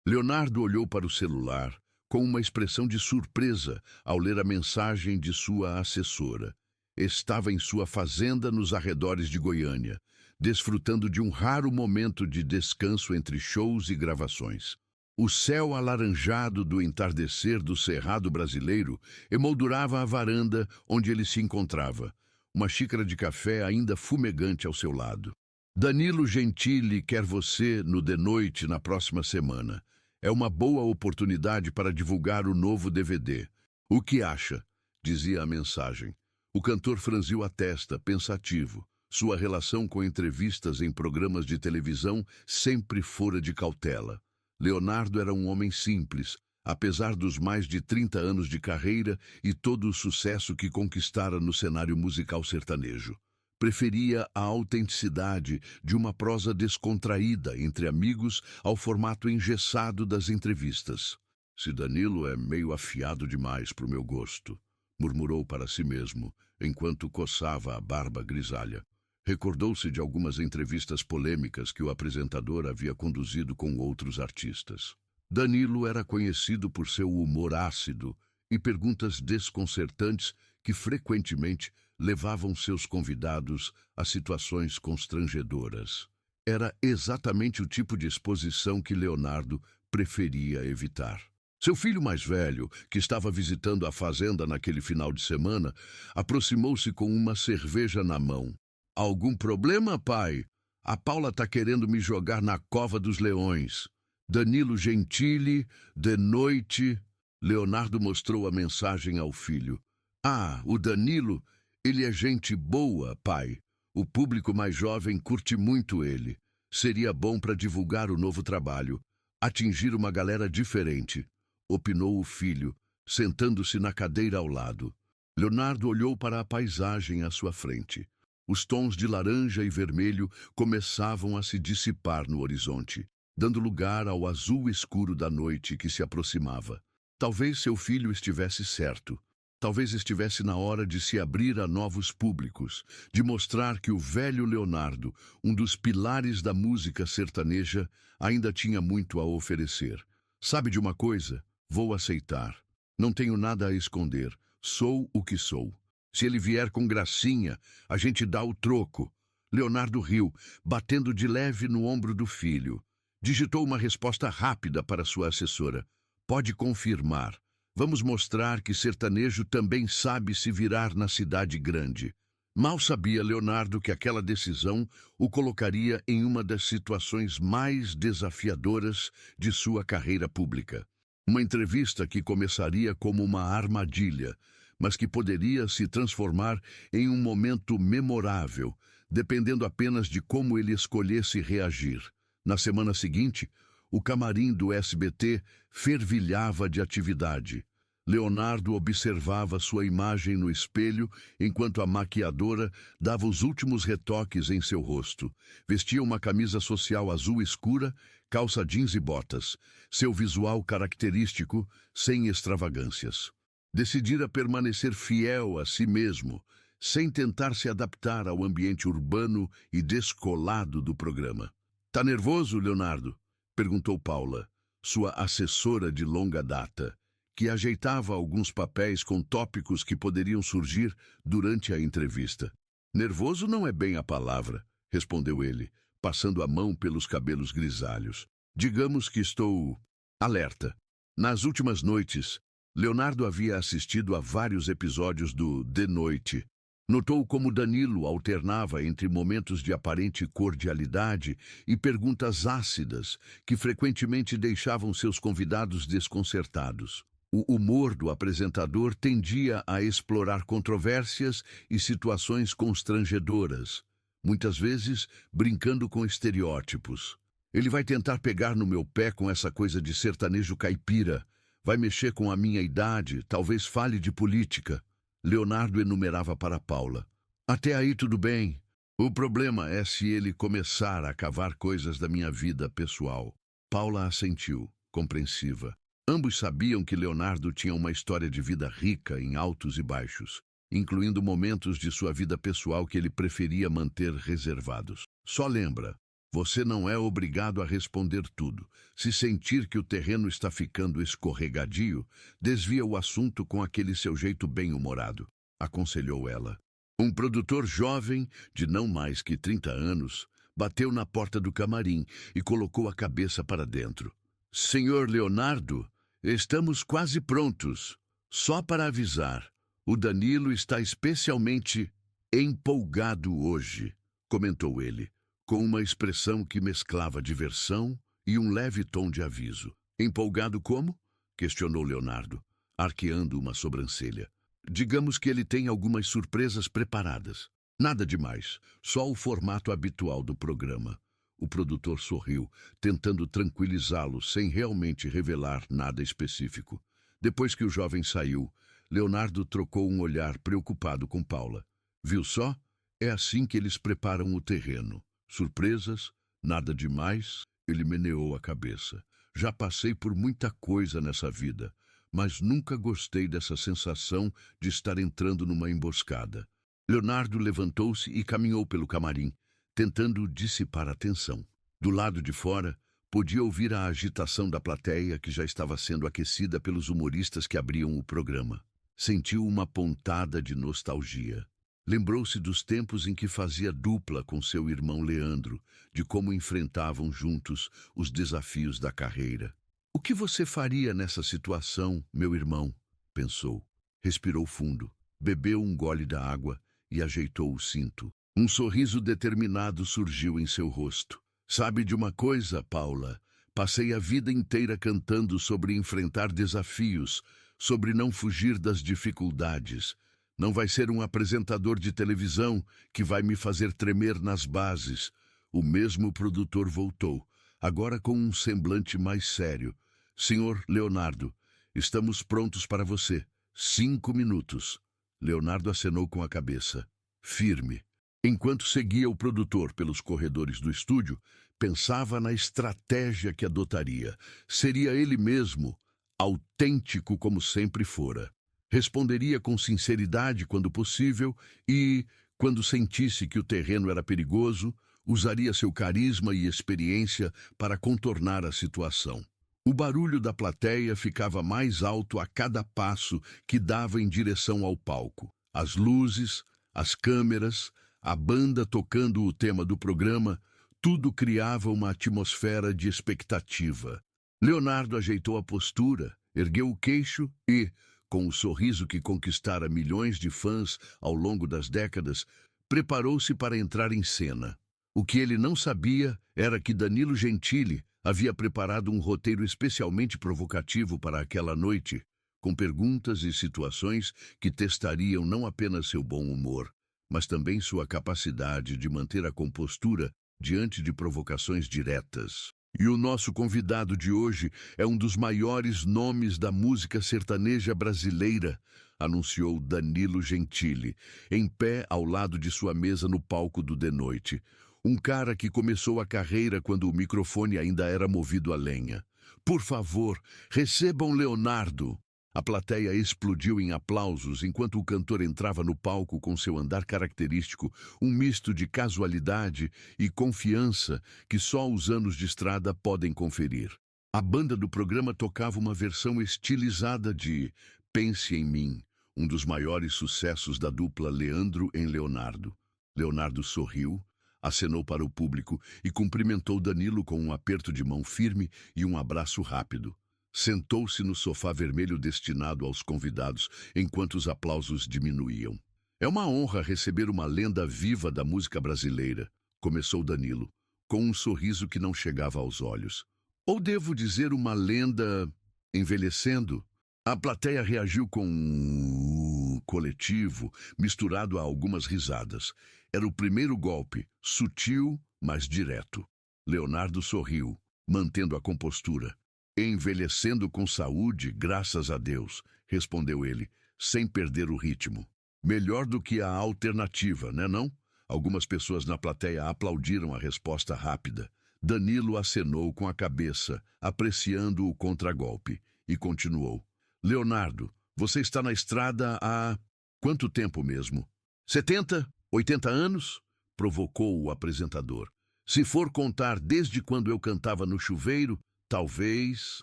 Leonardo olhou para o celular com uma expressão de surpresa ao ler a mensagem de sua assessora. Estava em sua fazenda nos arredores de Goiânia, desfrutando de um raro momento de descanso entre shows e gravações. O céu alaranjado do entardecer do Cerrado brasileiro emoldurava a varanda onde ele se encontrava, uma xícara de café ainda fumegante ao seu lado. Danilo Gentili quer você no De Noite na próxima semana. É uma boa oportunidade para divulgar o novo DVD. O que acha? Dizia a mensagem. O cantor franziu a testa, pensativo. Sua relação com entrevistas em programas de televisão sempre fora de cautela. Leonardo era um homem simples, apesar dos mais de 30 anos de carreira e todo o sucesso que conquistara no cenário musical sertanejo. Preferia a autenticidade de uma prosa descontraída entre amigos ao formato engessado das entrevistas. Se Danilo é meio afiado demais para o meu gosto, murmurou para si mesmo, enquanto coçava a barba grisalha. Recordou-se de algumas entrevistas polêmicas que o apresentador havia conduzido com outros artistas. Danilo era conhecido por seu humor ácido e perguntas desconcertantes que frequentemente levavam seus convidados a situações constrangedoras. Era exatamente o tipo de exposição que Leonardo preferia evitar. Seu filho mais velho, que estava visitando a fazenda naquele final de semana, aproximou-se com uma cerveja na mão. Algum problema, pai? A Paula está querendo me jogar na cova dos leões. Danilo Gentili, De Noite. Leonardo mostrou a mensagem ao filho. Ah, o Danilo, ele é gente boa, pai. O público mais jovem curte muito ele. Seria bom para divulgar o novo trabalho, atingir uma galera diferente, opinou o filho, sentando-se na cadeira ao lado. Leonardo olhou para a paisagem à sua frente. Os tons de laranja e vermelho começavam a se dissipar no horizonte, dando lugar ao azul escuro da noite que se aproximava. Talvez seu filho estivesse certo. Talvez estivesse na hora de se abrir a novos públicos, de mostrar que o velho Leonardo, um dos pilares da música sertaneja, ainda tinha muito a oferecer. Sabe de uma coisa? Vou aceitar. Não tenho nada a esconder. Sou o que sou. Se ele vier com gracinha, a gente dá o troco. Leonardo riu, batendo de leve no ombro do filho. Digitou uma resposta rápida para sua assessora. Pode confirmar. Vamos mostrar que sertanejo também sabe se virar na cidade grande. Mal sabia Leonardo que aquela decisão o colocaria em uma das situações mais desafiadoras de sua carreira pública. Uma entrevista que começaria como uma armadilha, mas que poderia se transformar em um momento memorável, dependendo apenas de como ele escolhesse reagir. Na semana seguinte, o camarim do SBT fervilhava de atividade. Leonardo observava sua imagem no espelho enquanto a maquiadora dava os últimos retoques em seu rosto. Vestia uma camisa social azul escura, calça jeans e botas. Seu visual característico, sem extravagâncias. Decidira permanecer fiel a si mesmo, sem tentar se adaptar ao ambiente urbano e descolado do programa. Tá nervoso, Leonardo? Perguntou Paula, sua assessora de longa data, que ajeitava alguns papéis com tópicos que poderiam surgir durante a entrevista. Nervoso não é bem a palavra, respondeu ele, passando a mão pelos cabelos grisalhos. Digamos que estou alerta. Nas últimas noites, Leonardo havia assistido a vários episódios do De Noite. Notou como Danilo alternava entre momentos de aparente cordialidade e perguntas ácidas que frequentemente deixavam seus convidados desconcertados. O humor do apresentador tendia a explorar controvérsias e situações constrangedoras, muitas vezes brincando com estereótipos. Ele vai tentar pegar no meu pé com essa coisa de sertanejo caipira, vai mexer com a minha idade, talvez fale de política. Leonardo enumerava para Paula. Até aí tudo bem. O problema é se ele começar a cavar coisas da minha vida pessoal. Paula assentiu, compreensiva. Ambos sabiam que Leonardo tinha uma história de vida rica em altos e baixos, incluindo momentos de sua vida pessoal que ele preferia manter reservados. Só lembra, Você não é obrigado a responder tudo. Se sentir que o terreno está ficando escorregadio, desvia o assunto com aquele seu jeito bem-humorado, aconselhou ela. Um produtor jovem, de não mais que 30 anos, bateu na porta do camarim e colocou a cabeça para dentro. Senhor Leonardo, estamos quase prontos. Só para avisar, o Danilo está especialmente empolgado hoje, comentou ele, com uma expressão que mesclava diversão e um leve tom de aviso. Empolgado como? Questionou Leonardo, arqueando uma sobrancelha. Digamos que ele tem algumas surpresas preparadas. Nada demais, só o formato habitual do programa. O produtor sorriu, tentando tranquilizá-lo sem realmente revelar nada específico. Depois que o jovem saiu, Leonardo trocou um olhar preocupado com Paula. Viu só? É assim que eles preparam o terreno. Surpresas, nada demais, ele meneou a cabeça. Já passei por muita coisa nessa vida, mas nunca gostei dessa sensação de estar entrando numa emboscada. Leonardo levantou-se e caminhou pelo camarim, tentando dissipar a tensão. Do lado de fora, podia ouvir a agitação da plateia que já estava sendo aquecida pelos humoristas que abriam o programa. Sentiu uma pontada de nostalgia. Lembrou-se dos tempos em que fazia dupla com seu irmão Leandro, de como enfrentavam juntos os desafios da carreira. O que você faria nessa situação, meu irmão? Pensou. Respirou fundo, bebeu um gole da água e ajeitou o cinto. Um sorriso determinado surgiu em seu rosto. Sabe de uma coisa, Paula? Passei a vida inteira cantando sobre enfrentar desafios, sobre não fugir das dificuldades. Não vai ser um apresentador de televisão que vai me fazer tremer nas bases. O mesmo produtor voltou, agora com um semblante mais sério. Senhor Leonardo, estamos prontos para você. 5 minutos. Leonardo acenou com a cabeça. Firme. Enquanto seguia o produtor pelos corredores do estúdio, pensava na estratégia que adotaria. Seria ele mesmo, autêntico como sempre fora. Responderia com sinceridade quando possível e, quando sentisse que o terreno era perigoso, usaria seu carisma e experiência para contornar a situação. O barulho da plateia ficava mais alto a cada passo que dava em direção ao palco. As luzes, as câmeras, a banda tocando o tema do programa, tudo criava uma atmosfera de expectativa. Leonardo ajeitou a postura, ergueu o queixo e, com o sorriso que conquistara milhões de fãs ao longo das décadas, preparou-se para entrar em cena. O que ele não sabia era que Danilo Gentili havia preparado um roteiro especialmente provocativo para aquela noite, com perguntas e situações que testariam não apenas seu bom humor, mas também sua capacidade de manter a compostura diante de provocações diretas. E o nosso convidado de hoje é um dos maiores nomes da música sertaneja brasileira, anunciou Danilo Gentili, em pé ao lado de sua mesa no palco do De Noite. Um cara que começou a carreira quando o microfone ainda era movido a lenha. Por favor, recebam Leonardo. A plateia explodiu em aplausos enquanto o cantor entrava no palco com seu andar característico, um misto de casualidade e confiança que só os anos de estrada podem conferir. A banda do programa tocava uma versão estilizada de Pense em Mim, um dos maiores sucessos da dupla Leandro em Leonardo. Leonardo sorriu, acenou para o público e cumprimentou Danilo com um aperto de mão firme e um abraço rápido. Sentou-se no sofá vermelho destinado aos convidados, enquanto os aplausos diminuíam. É uma honra receber uma lenda viva da música brasileira, começou Danilo, com um sorriso que não chegava aos olhos. Ou devo dizer uma lenda envelhecendo? A plateia reagiu com um coletivo, misturado a algumas risadas. Era o primeiro golpe, sutil, mas direto. Leonardo sorriu, mantendo a compostura. Envelhecendo com saúde, graças a Deus, respondeu ele, sem perder o ritmo. Melhor do que a alternativa, né não? Algumas pessoas na plateia aplaudiram a resposta rápida. Danilo acenou com a cabeça, apreciando o contragolpe, e continuou. Leonardo, você está na estrada há quanto tempo mesmo? 70? 80 anos? Provocou o apresentador. Se for contar desde quando eu cantava no chuveiro, talvez...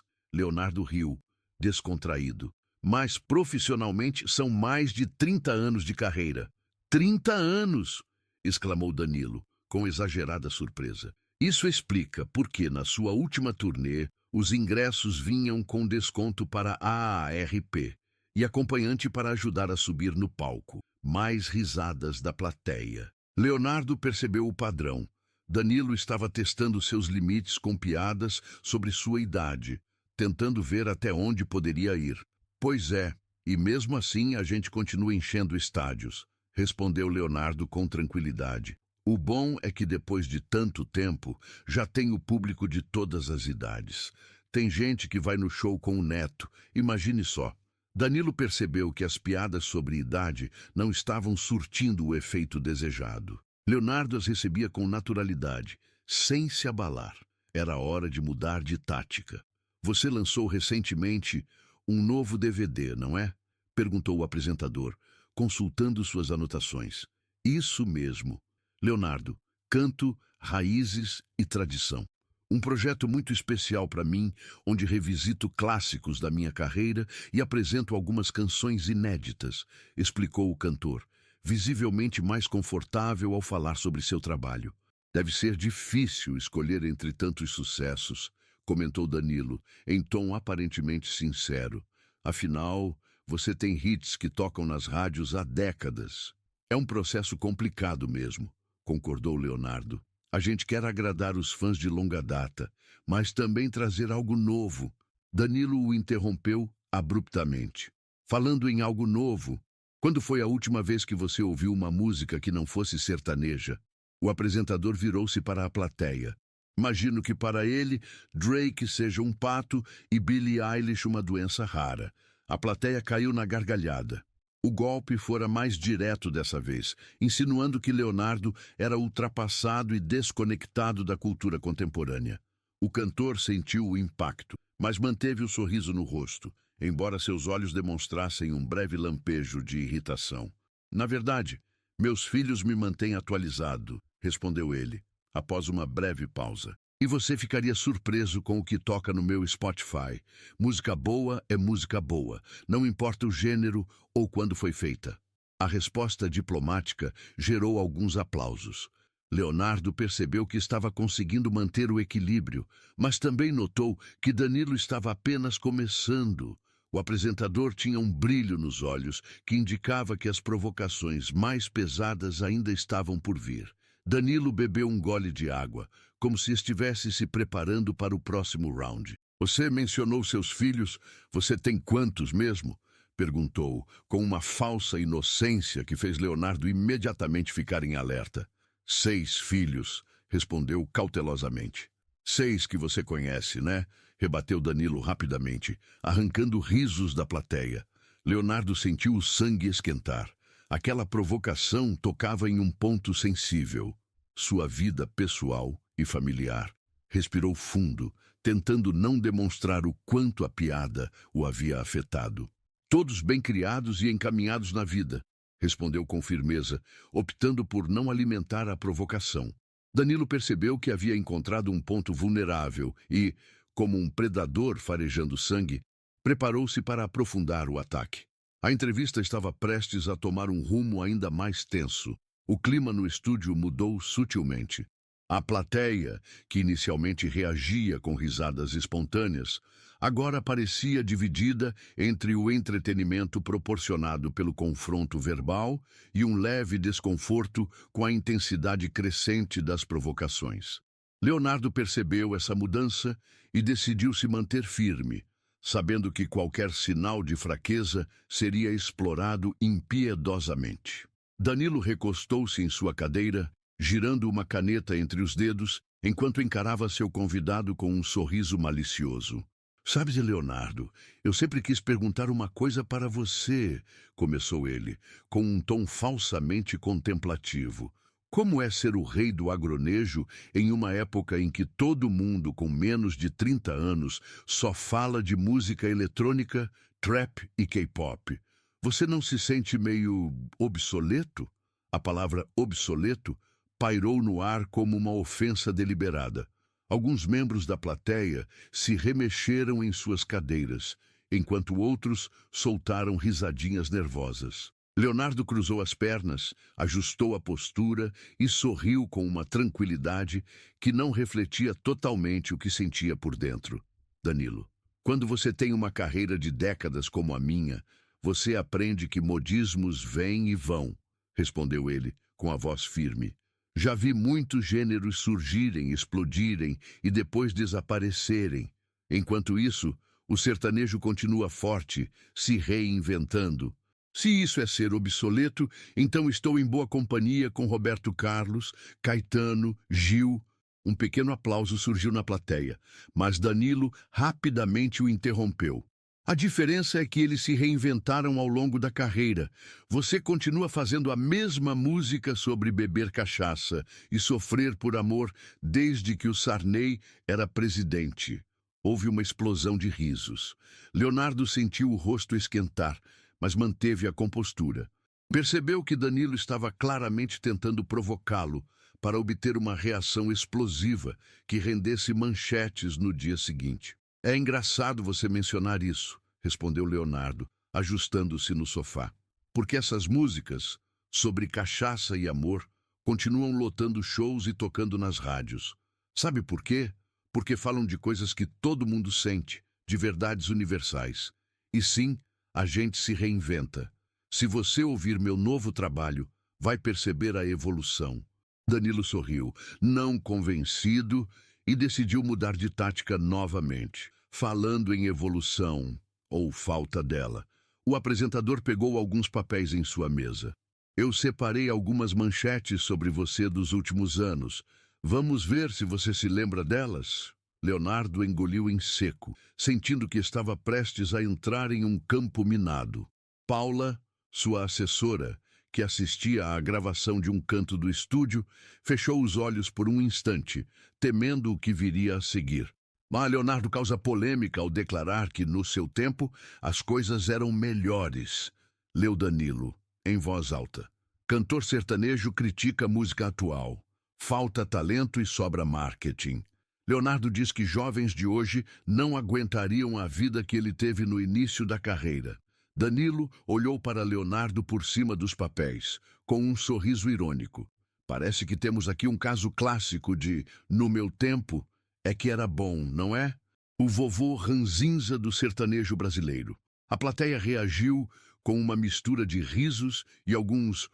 Leonardo riu, descontraído. Mas profissionalmente são mais de 30 anos de carreira. 30 anos! Exclamou Danilo, com exagerada surpresa. Isso explica por que, na sua última turnê, os ingressos vinham com desconto para a AARP e acompanhante para ajudar a subir no palco. Mais risadas da plateia. Leonardo percebeu o padrão. Danilo estava testando seus limites com piadas sobre sua idade, tentando ver até onde poderia ir. Pois é, e mesmo assim a gente continua enchendo estádios, respondeu Leonardo com tranquilidade. O bom é que depois de tanto tempo, já tem o público de todas as idades. Tem gente que vai no show com o neto, imagine só. Danilo percebeu que as piadas sobre idade não estavam surtindo o efeito desejado. Leonardo as recebia com naturalidade, sem se abalar. Era hora de mudar de tática. Você lançou recentemente um novo DVD, não é? Perguntou o apresentador, consultando suas anotações. Isso mesmo. Leonardo, canto, raízes e tradição. Um projeto muito especial para mim, onde revisito clássicos da minha carreira e apresento algumas canções inéditas, explicou o cantor, visivelmente mais confortável ao falar sobre seu trabalho. Deve ser difícil escolher entre tantos sucessos, comentou Danilo, em tom aparentemente sincero. Afinal, você tem hits que tocam nas rádios há décadas. É um processo complicado mesmo, concordou Leonardo. A gente quer agradar os fãs de longa data, mas também trazer algo novo. Danilo o interrompeu abruptamente. Falando em algo novo, quando foi a última vez que você ouviu uma música que não fosse sertaneja? O apresentador virou-se para a plateia. Imagino que para ele, Drake seja um pato e Billie Eilish uma doença rara. A plateia caiu na gargalhada. O golpe fora mais direto dessa vez, insinuando que Leonardo era ultrapassado e desconectado da cultura contemporânea. O cantor sentiu o impacto, mas manteve o sorriso no rosto, embora seus olhos demonstrassem um breve lampejo de irritação. Na verdade, meus filhos me mantêm atualizado, respondeu ele, após uma breve pausa. E você ficaria surpreso com o que toca no meu Spotify. Música boa é música boa, não importa o gênero ou quando foi feita. A resposta diplomática gerou alguns aplausos. Leonardo percebeu que estava conseguindo manter o equilíbrio, mas também notou que Danilo estava apenas começando. O apresentador tinha um brilho nos olhos que indicava que as provocações mais pesadas ainda estavam por vir. Danilo bebeu um gole de água, como se estivesse se preparando para o próximo round. Você mencionou seus filhos. Você tem quantos mesmo? Perguntou, com uma falsa inocência que fez Leonardo imediatamente ficar em alerta. 6 filhos, respondeu cautelosamente. 6 que você conhece, né? Rebateu Danilo rapidamente, arrancando risos da plateia. Leonardo sentiu o sangue esquentar. Aquela provocação tocava em um ponto sensível, sua vida pessoal e familiar. Respirou fundo, tentando não demonstrar o quanto a piada o havia afetado. Todos bem criados e encaminhados na vida, respondeu com firmeza, optando por não alimentar a provocação. Danilo percebeu que havia encontrado um ponto vulnerável e, como um predador farejando sangue, preparou-se para aprofundar o ataque. A entrevista estava prestes a tomar um rumo ainda mais tenso. O clima no estúdio mudou sutilmente. A plateia, que inicialmente reagia com risadas espontâneas, agora parecia dividida entre o entretenimento proporcionado pelo confronto verbal e um leve desconforto com a intensidade crescente das provocações. Leonardo percebeu essa mudança e decidiu se manter firme, sabendo que qualquer sinal de fraqueza seria explorado impiedosamente. Danilo recostou-se em sua cadeira, girando uma caneta entre os dedos, enquanto encarava seu convidado com um sorriso malicioso. Sabe, Leonardo, eu sempre quis perguntar uma coisa para você, começou ele, com um tom falsamente contemplativo. Como é ser o rei do agronejo em uma época em que todo mundo com menos de 30 anos só fala de música eletrônica, trap e K-pop? Você não se sente meio obsoleto? A palavra obsoleto pairou no ar como uma ofensa deliberada. Alguns membros da plateia se remexeram em suas cadeiras, enquanto outros soltaram risadinhas nervosas. Leonardo cruzou as pernas, ajustou a postura e sorriu com uma tranquilidade que não refletia totalmente o que sentia por dentro. Danilo, quando você tem uma carreira de décadas como a minha, você aprende que modismos vêm e vão, respondeu ele, com a voz firme. Já vi muitos gêneros surgirem, explodirem e depois desaparecerem. Enquanto isso, o sertanejo continua forte, se reinventando. Se isso é ser obsoleto, então estou em boa companhia com Roberto Carlos, Caetano, Gil. Um pequeno aplauso surgiu na plateia, mas Danilo rapidamente o interrompeu. A diferença é que eles se reinventaram ao longo da carreira. Você continua fazendo a mesma música sobre beber cachaça e sofrer por amor desde que o Sarney era presidente. Houve uma explosão de risos. Leonardo sentiu o rosto esquentar, mas manteve a compostura. Percebeu que Danilo estava claramente tentando provocá-lo para obter uma reação explosiva que rendesse manchetes no dia seguinte. É engraçado você mencionar isso, respondeu Leonardo, ajustando-se no sofá. Porque essas músicas, sobre cachaça e amor, continuam lotando shows e tocando nas rádios. Sabe por quê? Porque falam de coisas que todo mundo sente, de verdades universais. E sim, a gente se reinventa. Se você ouvir meu novo trabalho, vai perceber a evolução. Danilo sorriu, não convencido, e decidiu mudar de tática novamente. Falando em evolução, ou falta dela, o apresentador pegou alguns papéis em sua mesa. Eu separei algumas manchetes sobre você dos últimos anos. Vamos ver se você se lembra delas? Leonardo engoliu em seco, sentindo que estava prestes a entrar em um campo minado. Paula, sua assessora, que assistia à gravação de um canto do estúdio, fechou os olhos por um instante, temendo o que viria a seguir. Mas Leonardo causa polêmica ao declarar que, no seu tempo, as coisas eram melhores. Leu Danilo, em voz alta. Cantor sertanejo critica a música atual. Falta talento e sobra marketing. Leonardo diz que jovens de hoje não aguentariam a vida que ele teve no início da carreira. Danilo olhou para Leonardo por cima dos papéis, com um sorriso irônico. Parece que temos aqui um caso clássico de, no meu tempo, é que era bom, não é? O vovô ranzinza do sertanejo brasileiro. A plateia reagiu com uma mistura de risos e alguns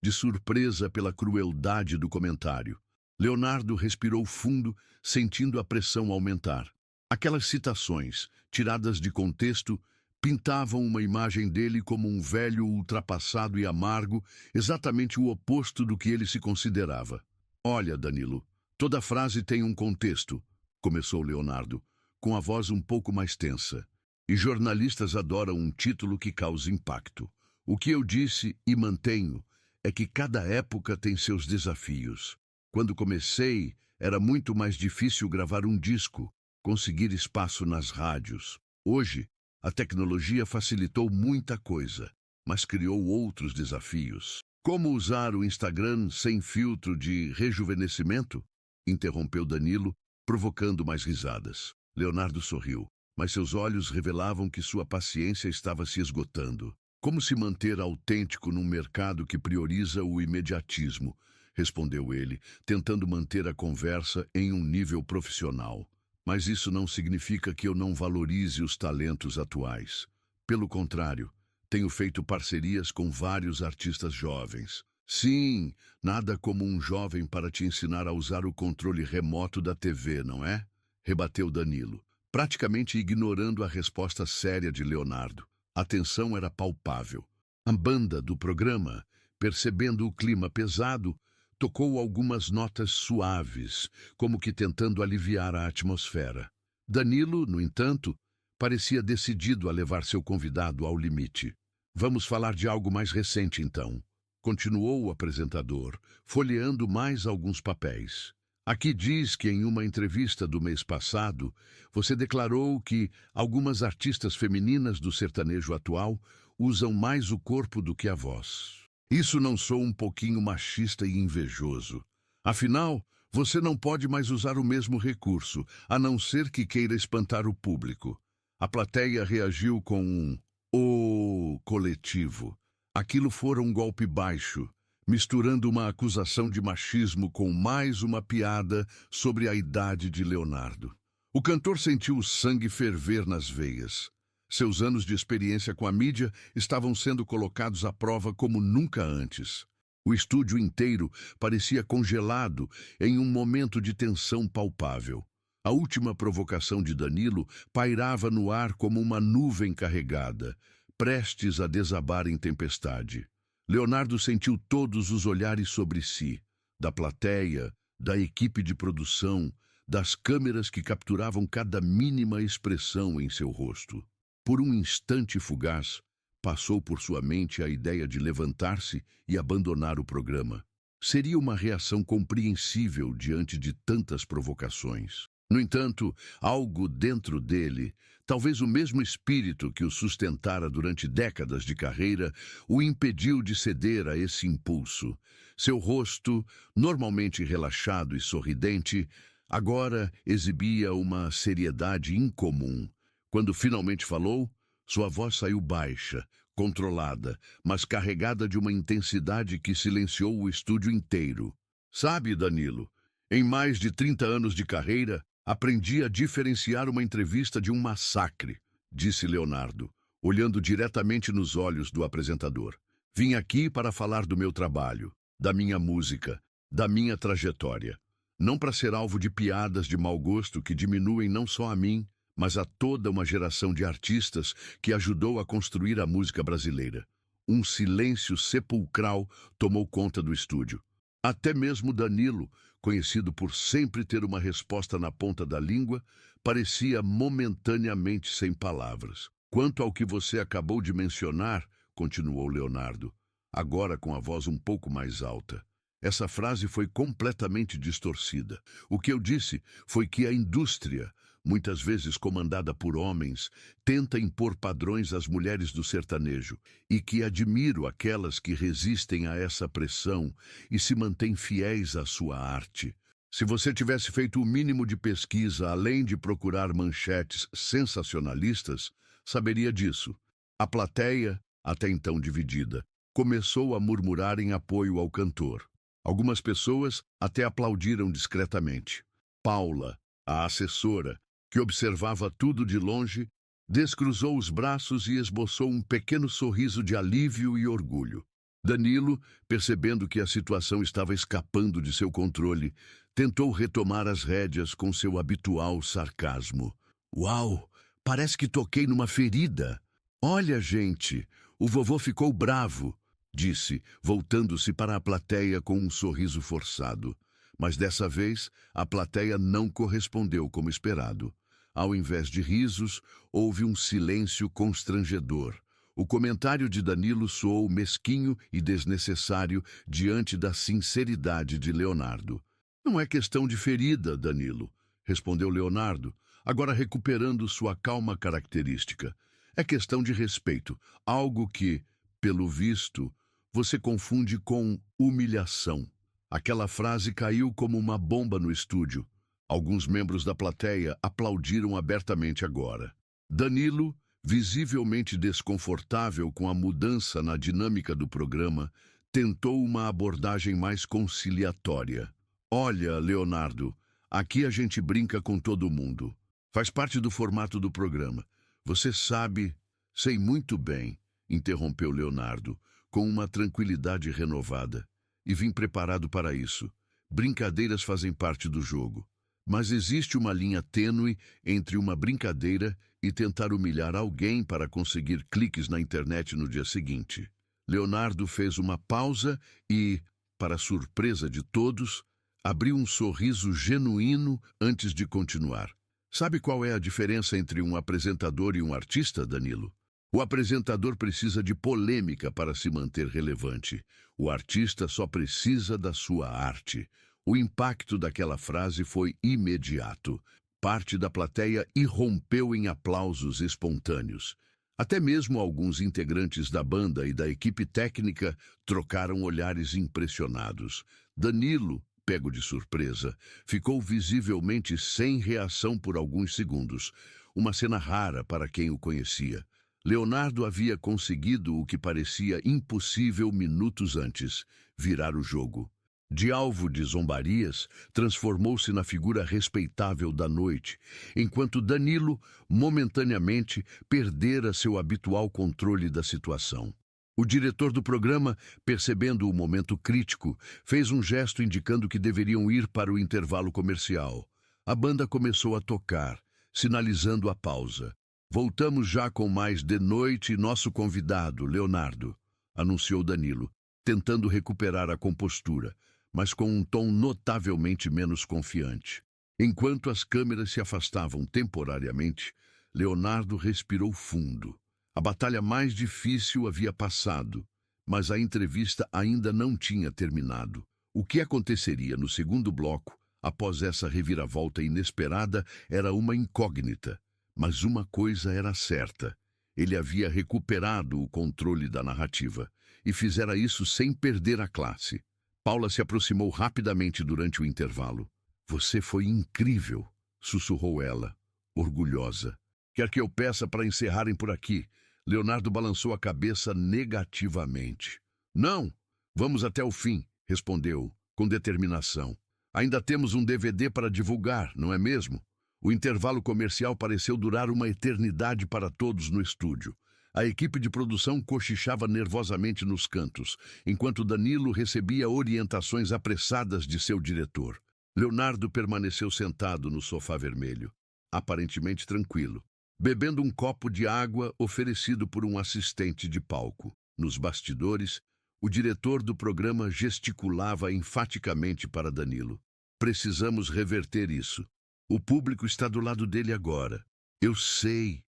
de surpresa pela crueldade do comentário. Leonardo respirou fundo, sentindo a pressão aumentar. Aquelas citações, tiradas de contexto, pintavam uma imagem dele como um velho ultrapassado e amargo, exatamente o oposto do que ele se considerava. Olha, Danilo, toda frase tem um contexto, começou Leonardo, com a voz um pouco mais tensa. E jornalistas adoram um título que causa impacto. O que eu disse e mantenho é que cada época tem seus desafios. Quando comecei, era muito mais difícil gravar um disco, conseguir espaço nas rádios. Hoje, a tecnologia facilitou muita coisa, mas criou outros desafios. Como usar o Instagram sem filtro de rejuvenescimento? Interrompeu Danilo, provocando mais risadas. Leonardo sorriu, mas seus olhos revelavam que sua paciência estava se esgotando. Como se manter autêntico num mercado que prioriza o imediatismo? Respondeu ele, tentando manter a conversa em um nível profissional. Mas isso não significa que eu não valorize os talentos atuais. Pelo contrário, tenho feito parcerias com vários artistas jovens. Sim, nada como um jovem para te ensinar a usar o controle remoto da TV, não é? Rebateu Danilo, praticamente ignorando a resposta séria de Leonardo. A tensão era palpável. A banda do programa, percebendo o clima pesado, tocou algumas notas suaves, como que tentando aliviar a atmosfera. Danilo, no entanto, parecia decidido a levar seu convidado ao limite. Vamos falar de algo mais recente, então. Continuou o apresentador, folheando mais alguns papéis. Aqui diz que em uma entrevista do mês passado, você declarou que algumas artistas femininas do sertanejo atual usam mais o corpo do que a voz. Isso não sou um pouquinho machista e invejoso. Afinal, você não pode mais usar o mesmo recurso, a não ser que queira espantar o público. A plateia reagiu com um "o" coletivo. Aquilo fora um golpe baixo, misturando uma acusação de machismo com mais uma piada sobre a idade de Leonardo. O cantor sentiu o sangue ferver nas veias. Seus anos de experiência com a mídia estavam sendo colocados à prova como nunca antes. O estúdio inteiro parecia congelado em um momento de tensão palpável. A última provocação de Danilo pairava no ar como uma nuvem carregada, prestes a desabar em tempestade. Leonardo sentiu todos os olhares sobre si, da plateia, da equipe de produção, das câmeras que capturavam cada mínima expressão em seu rosto. Por um instante fugaz, passou por sua mente a ideia de levantar-se e abandonar o programa. Seria uma reação compreensível diante de tantas provocações. No entanto, algo dentro dele, talvez o mesmo espírito que o sustentara durante décadas de carreira, o impediu de ceder a esse impulso. Seu rosto, normalmente relaxado e sorridente, agora exibia uma seriedade incomum. Quando finalmente falou, sua voz saiu baixa, controlada, mas carregada de uma intensidade que silenciou o estúdio inteiro. Sabe, Danilo, em mais de 30 anos de carreira, aprendi a diferenciar uma entrevista de um massacre, disse Leonardo, olhando diretamente nos olhos do apresentador. Vim aqui para falar do meu trabalho, da minha música, da minha trajetória. Não para ser alvo de piadas de mau gosto que diminuem não só a mim, mas a toda uma geração de artistas que ajudou a construir a música brasileira. Um silêncio sepulcral tomou conta do estúdio. Até mesmo Danilo, conhecido por sempre ter uma resposta na ponta da língua, parecia momentaneamente sem palavras. Quanto ao que você acabou de mencionar, continuou Leonardo, agora com a voz um pouco mais alta. Essa frase foi completamente distorcida. O que eu disse foi que a indústria, muitas vezes comandada por homens, tenta impor padrões às mulheres do sertanejo e que admiro aquelas que resistem a essa pressão e se mantêm fiéis à sua arte. Se você tivesse feito o mínimo de pesquisa além de procurar manchetes sensacionalistas, saberia disso. A plateia, até então dividida, começou a murmurar em apoio ao cantor. Algumas pessoas até aplaudiram discretamente. Paula, a assessora, que observava tudo de longe, descruzou os braços e esboçou um pequeno sorriso de alívio e orgulho. Danilo, percebendo que a situação estava escapando de seu controle, tentou retomar as rédeas com seu habitual sarcasmo. Uau, parece que toquei numa ferida. Olha, gente, o vovô ficou bravo, disse, voltando-se para a plateia com um sorriso forçado. Mas dessa vez, a plateia não correspondeu como esperado. Ao invés de risos, houve um silêncio constrangedor. O comentário de Danilo soou mesquinho e desnecessário diante da sinceridade de Leonardo. Não é questão de ferida, Danilo, respondeu Leonardo, agora recuperando sua calma característica. É questão de respeito, algo que, pelo visto, você confunde com humilhação. Aquela frase caiu como uma bomba no estúdio. Alguns membros da plateia aplaudiram abertamente agora. Danilo, visivelmente desconfortável com a mudança na dinâmica do programa, tentou uma abordagem mais conciliatória. Olha, Leonardo, aqui a gente brinca com todo mundo. Faz parte do formato do programa. Você sabe... Sei muito bem, interrompeu Leonardo, com uma tranquilidade renovada. E vim preparado para isso. Brincadeiras fazem parte do jogo. Mas existe uma linha tênue entre uma brincadeira e tentar humilhar alguém para conseguir cliques na internet no dia seguinte. Leonardo fez uma pausa e, para surpresa de todos, abriu um sorriso genuíno antes de continuar. Sabe qual é a diferença entre um apresentador e um artista, Danilo? O apresentador precisa de polêmica para se manter relevante. O artista só precisa da sua arte. O impacto daquela frase foi imediato. Parte da plateia irrompeu em aplausos espontâneos. Até mesmo alguns integrantes da banda e da equipe técnica trocaram olhares impressionados. Danilo, pego de surpresa, ficou visivelmente sem reação por alguns segundos, uma cena rara para quem o conhecia. Leonardo havia conseguido o que parecia impossível minutos antes: virar o jogo. De alvo de zombarias, transformou-se na figura respeitável da noite, enquanto Danilo, momentaneamente, perdera seu habitual controle da situação. O diretor do programa, percebendo o momento crítico, fez um gesto indicando que deveriam ir para o intervalo comercial. A banda começou a tocar, sinalizando a pausa. "Voltamos já com mais De Noite e nosso convidado, Leonardo", anunciou Danilo, tentando recuperar a compostura, mas com um tom notavelmente menos confiante. Enquanto as câmeras se afastavam temporariamente, Leonardo respirou fundo. A batalha mais difícil havia passado, mas a entrevista ainda não tinha terminado. O que aconteceria no segundo bloco, após essa reviravolta inesperada, era uma incógnita. Mas uma coisa era certa: ele havia recuperado o controle da narrativa, e fizera isso sem perder a classe. Paula se aproximou rapidamente durante o intervalo. "Você foi incrível", sussurrou ela, orgulhosa. "Quer que eu peça para encerrarem por aqui?" Leonardo balançou a cabeça negativamente. "Não, vamos até o fim", respondeu, com determinação. "Ainda temos um DVD para divulgar, não é mesmo?" O intervalo comercial pareceu durar uma eternidade para todos no estúdio. A equipe de produção cochichava nervosamente nos cantos, enquanto Danilo recebia orientações apressadas de seu diretor. Leonardo permaneceu sentado no sofá vermelho, aparentemente tranquilo, bebendo um copo de água oferecido por um assistente de palco. Nos bastidores, o diretor do programa gesticulava enfaticamente para Danilo. "Precisamos reverter isso. O público está do lado dele agora." Eu sei",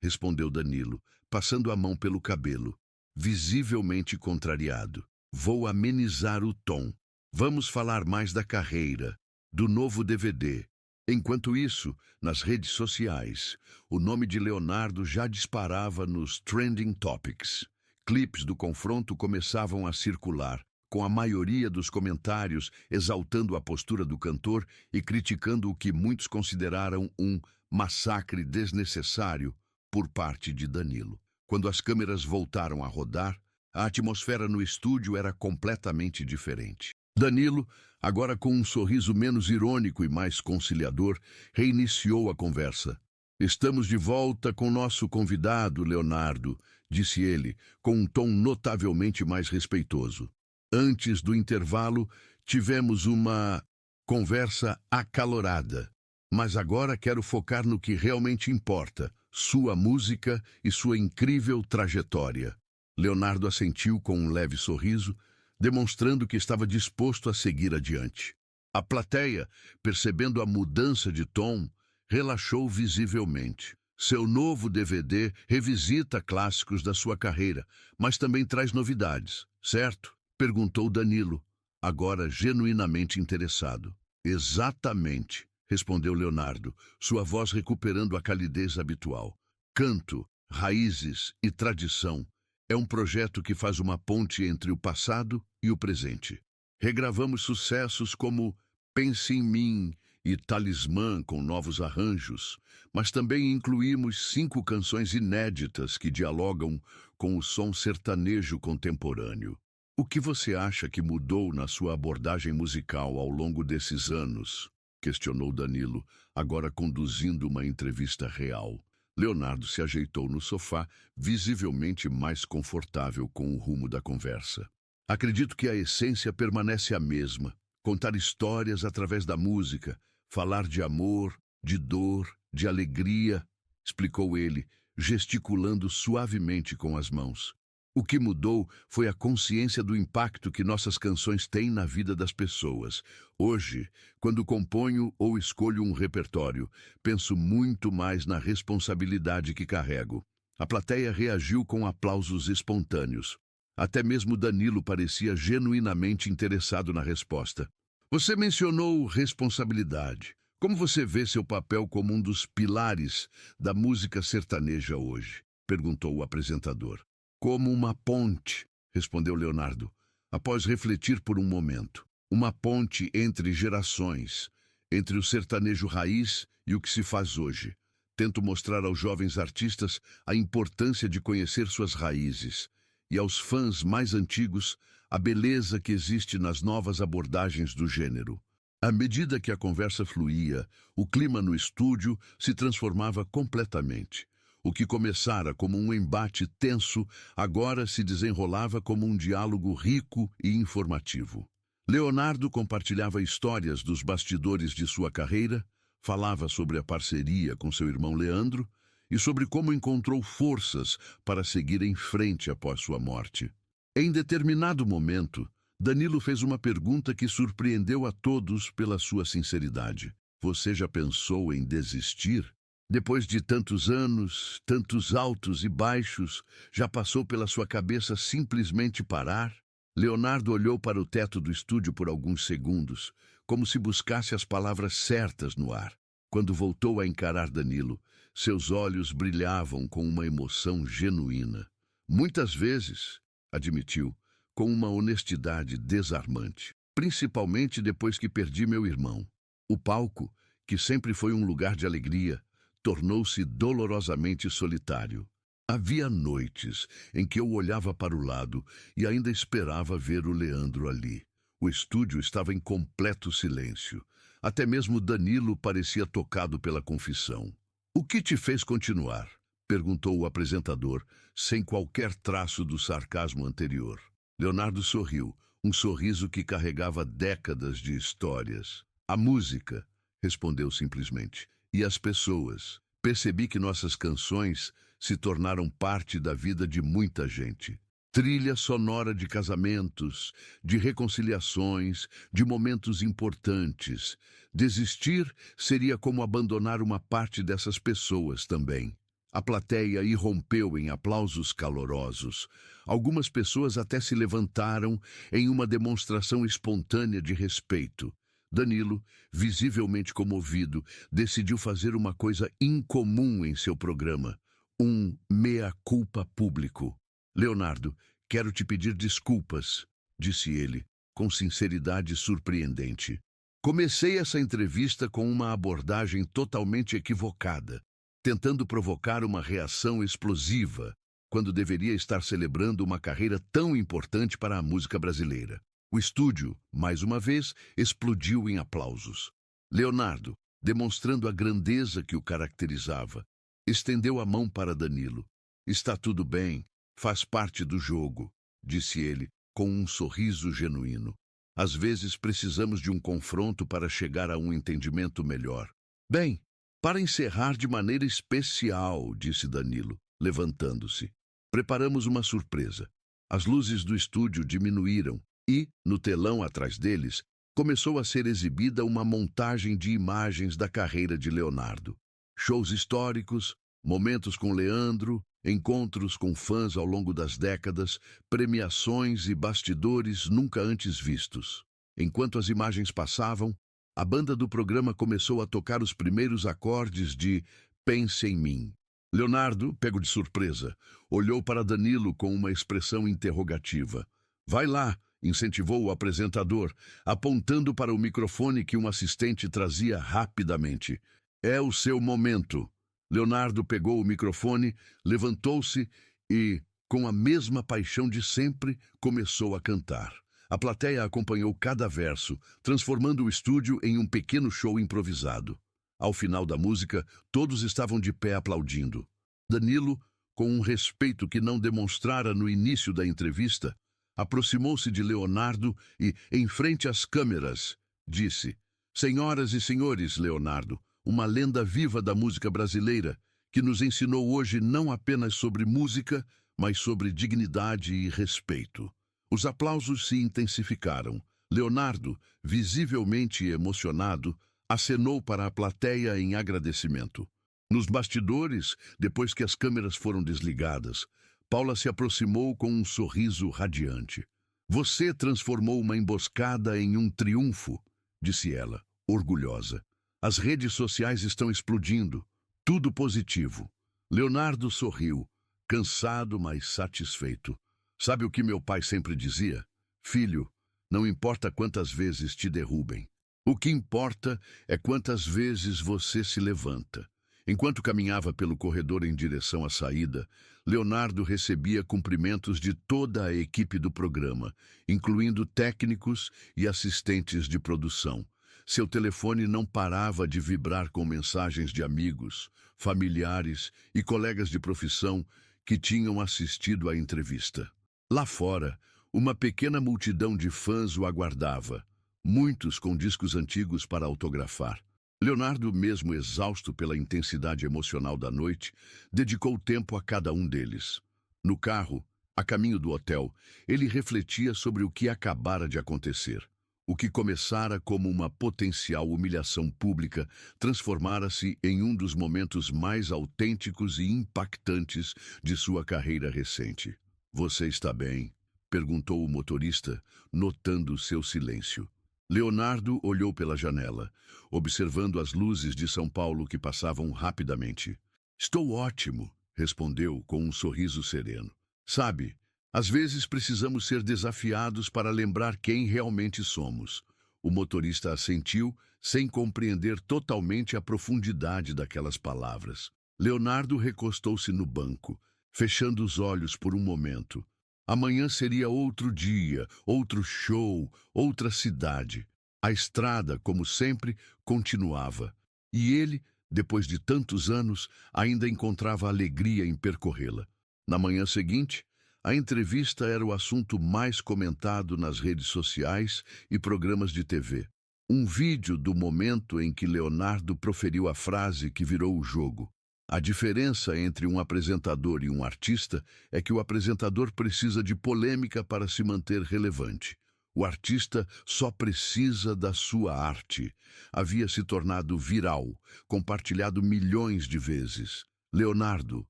respondeu Danilo, passando a mão pelo cabelo, visivelmente contrariado. "Vou amenizar o tom. Vamos falar mais da carreira, do novo DVD." Enquanto isso, nas redes sociais, o nome de Leonardo já disparava nos Trending Topics. Clipes do confronto começavam a circular, com a maioria dos comentários exaltando a postura do cantor e criticando o que muitos consideraram um massacre desnecessário por parte de Danilo. Quando as câmeras voltaram a rodar, a atmosfera no estúdio era completamente diferente. Danilo, agora com um sorriso menos irônico e mais conciliador, reiniciou a conversa. "Estamos de volta com nosso convidado, Leonardo", disse ele, com um tom notavelmente mais respeitoso. "Antes do intervalo, tivemos uma conversa acalorada, mas agora quero focar no que realmente importa: sua música e sua incrível trajetória." Leonardo assentiu com um leve sorriso, demonstrando que estava disposto a seguir adiante. A plateia, percebendo a mudança de tom, relaxou visivelmente. Seu novo DVD revisita clássicos da sua carreira, mas também traz novidades, certo? Perguntou Danilo, agora genuinamente interessado. "Exatamente", respondeu Leonardo, sua voz recuperando a calidez habitual. "Canto, raízes e tradição é um projeto que faz uma ponte entre o passado e o presente. Regravamos sucessos como Pense em Mim e Talismã com novos arranjos, mas também incluímos 5 canções inéditas que dialogam com o som sertanejo contemporâneo. O que você acha que mudou na sua abordagem musical ao longo desses anos?" questionou Danilo, agora conduzindo uma entrevista real. Leonardo se ajeitou no sofá, visivelmente mais confortável com o rumo da conversa. "Acredito que a essência permanece a mesma. Contar histórias através da música, falar de amor, de dor, de alegria", explicou ele, gesticulando suavemente com as mãos. "O que mudou foi a consciência do impacto que nossas canções têm na vida das pessoas. Hoje, quando componho ou escolho um repertório, penso muito mais na responsabilidade que carrego." A plateia reagiu com aplausos espontâneos. Até mesmo Danilo parecia genuinamente interessado na resposta. "Você mencionou responsabilidade. Como você vê seu papel como um dos pilares da música sertaneja hoje? Perguntou o apresentador. Como uma ponte, respondeu Leonardo, após refletir por um momento. Uma ponte entre gerações, entre o sertanejo raiz e o que se faz hoje. Tento mostrar aos jovens artistas a importância de conhecer suas raízes e aos fãs mais antigos a beleza que existe nas novas abordagens do gênero. À medida que a conversa fluía, o clima no estúdio se transformava completamente. O que começara como um embate tenso, agora se desenrolava como um diálogo rico e informativo. Leonardo compartilhava histórias dos bastidores de sua carreira, falava sobre a parceria com seu irmão Leandro e sobre como encontrou forças para seguir em frente após sua morte. Em determinado momento, Danilo fez uma pergunta que surpreendeu a todos pela sua sinceridade. Você já pensou em desistir? Depois de tantos anos, tantos altos e baixos, já passou pela sua cabeça simplesmente parar? Leonardo olhou para o teto do estúdio por alguns segundos, como se buscasse as palavras certas no ar. Quando voltou a encarar Danilo, seus olhos brilhavam com uma emoção genuína. Muitas vezes, admitiu, com uma honestidade desarmante. Principalmente depois que perdi meu irmão. O palco, que sempre foi um lugar de alegria, tornou-se dolorosamente solitário. Havia noites em que eu olhava para o lado e ainda esperava ver o Leandro ali. O estúdio estava em completo silêncio. Até mesmo Danilo parecia tocado pela confissão. O que te fez continuar? Perguntou o apresentador, sem qualquer traço do sarcasmo anterior. Leonardo sorriu, um sorriso que carregava décadas de histórias. A música, respondeu simplesmente, e as pessoas. Percebi que nossas canções se tornaram parte da vida de muita gente. Trilha sonora de casamentos, de reconciliações, de momentos importantes. Desistir seria como abandonar uma parte dessas pessoas também. A plateia irrompeu em aplausos calorosos. Algumas pessoas até se levantaram em uma demonstração espontânea de respeito. Danilo, visivelmente comovido, decidiu fazer uma coisa incomum em seu programa, um mea-culpa público. Leonardo, quero te pedir desculpas, disse ele, com sinceridade surpreendente. Comecei essa entrevista com uma abordagem totalmente equivocada, tentando provocar uma reação explosiva, quando deveria estar celebrando uma carreira tão importante para a música brasileira. O estúdio, mais uma vez, explodiu em aplausos. Leonardo, demonstrando a grandeza que o caracterizava, estendeu a mão para Danilo. Está tudo bem, faz parte do jogo, disse ele, com um sorriso genuíno. Às vezes precisamos de um confronto para chegar a um entendimento melhor. Bem, para encerrar de maneira especial, disse Danilo, levantando-se. Preparamos uma surpresa. As luzes do estúdio diminuíram e, no telão atrás deles, começou a ser exibida uma montagem de imagens da carreira de Leonardo. Shows históricos, momentos com Leandro, encontros com fãs ao longo das décadas, premiações e bastidores nunca antes vistos. Enquanto as imagens passavam, a banda do programa começou a tocar os primeiros acordes de Pense em Mim. Leonardo, pego de surpresa, olhou para Danilo com uma expressão interrogativa. Vai lá, incentivou o apresentador, apontando para o microfone que um assistente trazia rapidamente. É o seu momento. Leonardo pegou o microfone, levantou-se e, com a mesma paixão de sempre, começou a cantar. A plateia acompanhou cada verso, transformando o estúdio em um pequeno show improvisado. Ao final da música, todos estavam de pé aplaudindo. Danilo, com um respeito que não demonstrara no início da entrevista, aproximou-se de Leonardo e, em frente às câmeras, disse: Senhoras e senhores, Leonardo, uma lenda viva da música brasileira, que nos ensinou hoje não apenas sobre música, mas sobre dignidade e respeito. Os aplausos se intensificaram. Leonardo, visivelmente emocionado, acenou para a plateia em agradecimento. Nos bastidores, depois que as câmeras foram desligadas, Paula se aproximou com um sorriso radiante. Você transformou uma emboscada em um triunfo, disse ela, orgulhosa. As redes sociais estão explodindo. Tudo positivo. Leonardo sorriu, cansado, mas satisfeito. Sabe o que meu pai sempre dizia? Filho, não importa quantas vezes te derrubem. O que importa é quantas vezes você se levanta. Enquanto caminhava pelo corredor em direção à saída, Leonardo recebia cumprimentos de toda a equipe do programa, incluindo técnicos e assistentes de produção. Seu telefone não parava de vibrar com mensagens de amigos, familiares e colegas de profissão que tinham assistido à entrevista. Lá fora, uma pequena multidão de fãs o aguardava, muitos com discos antigos para autografar. Leonardo, mesmo exausto pela intensidade emocional da noite, dedicou tempo a cada um deles. No carro, a caminho do hotel, ele refletia sobre o que acabara de acontecer. O que começara como uma potencial humilhação pública transformara-se em um dos momentos mais autênticos e impactantes de sua carreira recente. "Você está bem?", perguntou o motorista, notando seu silêncio. Leonardo olhou pela janela, observando as luzes de São Paulo que passavam rapidamente. "Estou ótimo", respondeu com um sorriso sereno. "Sabe, às vezes precisamos ser desafiados para lembrar quem realmente somos." O motorista assentiu, sem compreender totalmente a profundidade daquelas palavras. Leonardo recostou-se no banco, fechando os olhos por um momento. Amanhã seria outro dia, outro show, outra cidade. A estrada, como sempre, continuava. E ele, depois de tantos anos, ainda encontrava alegria em percorrê-la. Na manhã seguinte, a entrevista era o assunto mais comentado nas redes sociais e programas de TV. Um vídeo do momento em que Leonardo proferiu a frase que virou o jogo. A diferença entre um apresentador e um artista é que o apresentador precisa de polêmica para se manter relevante. O artista só precisa da sua arte. Havia se tornado viral, compartilhado milhões de vezes. Leonardo,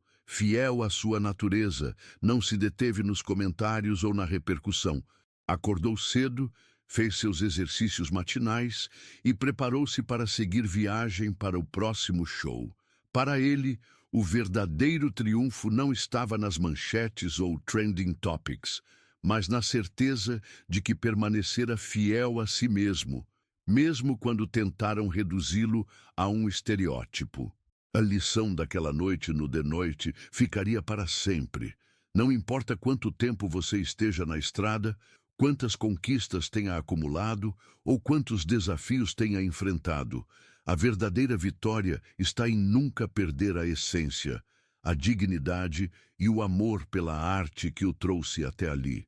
fiel à sua natureza, não se deteve nos comentários ou na repercussão. Acordou cedo, fez seus exercícios matinais e preparou-se para seguir viagem para o próximo show. Para ele, o verdadeiro triunfo não estava nas manchetes ou trending topics, mas na certeza de que permanecera fiel a si mesmo quando tentaram reduzi-lo a um estereótipo. A lição daquela noite no The Noite ficaria para sempre. Não importa quanto tempo você esteja na estrada, quantas conquistas tenha acumulado ou quantos desafios tenha enfrentado, a verdadeira vitória está em nunca perder a essência, a dignidade e o amor pela arte que o trouxe até ali.